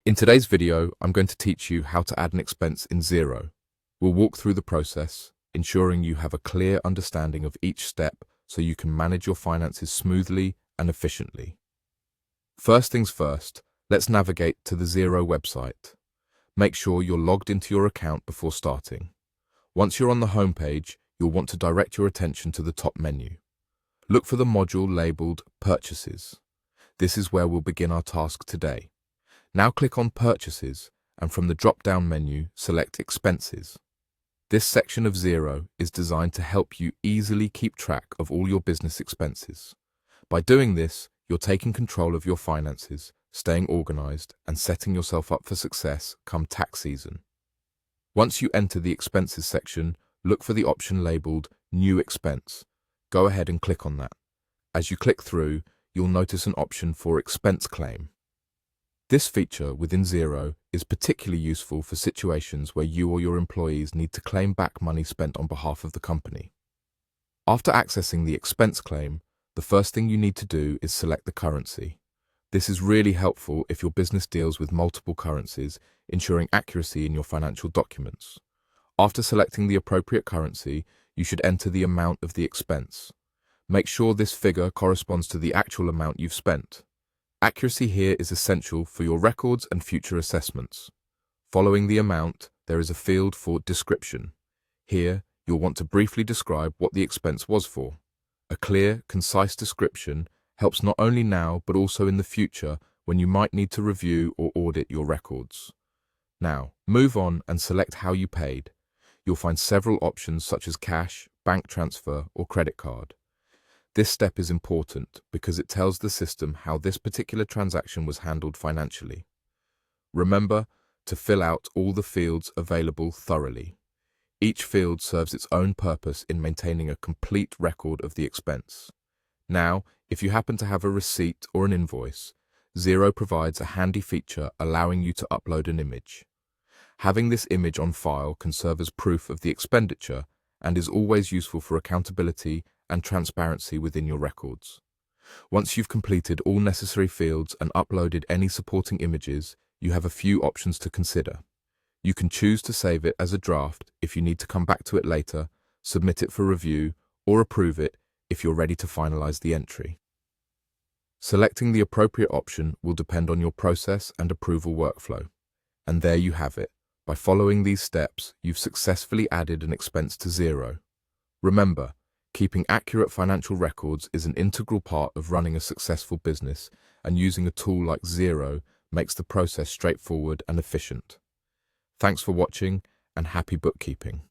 In today's video, I'm going to teach you how to add an expense in Xero. We'll walk through the process, ensuring you have a clear understanding of each step so you can manage your finances smoothly and efficiently. First things first, let's navigate to the Xero website. Make sure you're logged into your account before starting. Once you're on the home page, you'll want to direct your attention to the top menu. Look for the module labeled Purchases. This is where we'll begin our task today. Now click on Purchases, and from the drop-down menu, select Expenses. This section of Xero is designed to help you easily keep track of all your business expenses. By doing this, you're taking control of your finances, staying organized, and setting yourself up for success come tax season. Once you enter the Expenses section, look for the option labeled New Expense. Go ahead and click on that. As you click through, you'll notice an option for Expense Claim. This feature within Xero is particularly useful for situations where you or your employees need to claim back money spent on behalf of the company. After accessing the expense claim, the first thing you need to do is select the currency. This is really helpful if your business deals with multiple currencies, ensuring accuracy in your financial documents. After selecting the appropriate currency, you should enter the amount of the expense. Make sure this figure corresponds to the actual amount you've spent. Accuracy here is essential for your records and future assessments. Following the amount, there is a field for Description. Here, you'll want to briefly describe what the expense was for. A clear, concise description helps not only now but also in the future when you might need to review or audit your records. Now, move on and select how you paid. You'll find several options such as cash, bank transfer, or credit card. This step is important because it tells the system how this particular transaction was handled financially. Remember to fill out all the fields available thoroughly. Each field serves its own purpose in maintaining a complete record of the expense. Now, if you happen to have a receipt or an invoice, Xero provides a handy feature allowing you to upload an image. Having this image on file can serve as proof of the expenditure and is always useful for accountability and transparency within your records. Once you've completed all necessary fields and uploaded any supporting images, you have a few options to consider. You can choose to save it as a draft if you need to come back to it later, submit it for review, or approve it if you're ready to finalize the entry. Selecting the appropriate option will depend on your process and approval workflow. And there you have it. By following these steps, you've successfully added an expense to Xero. Remember, keeping accurate financial records is an integral part of running a successful business, and using a tool like Xero makes the process straightforward and efficient. Thanks for watching, and happy bookkeeping.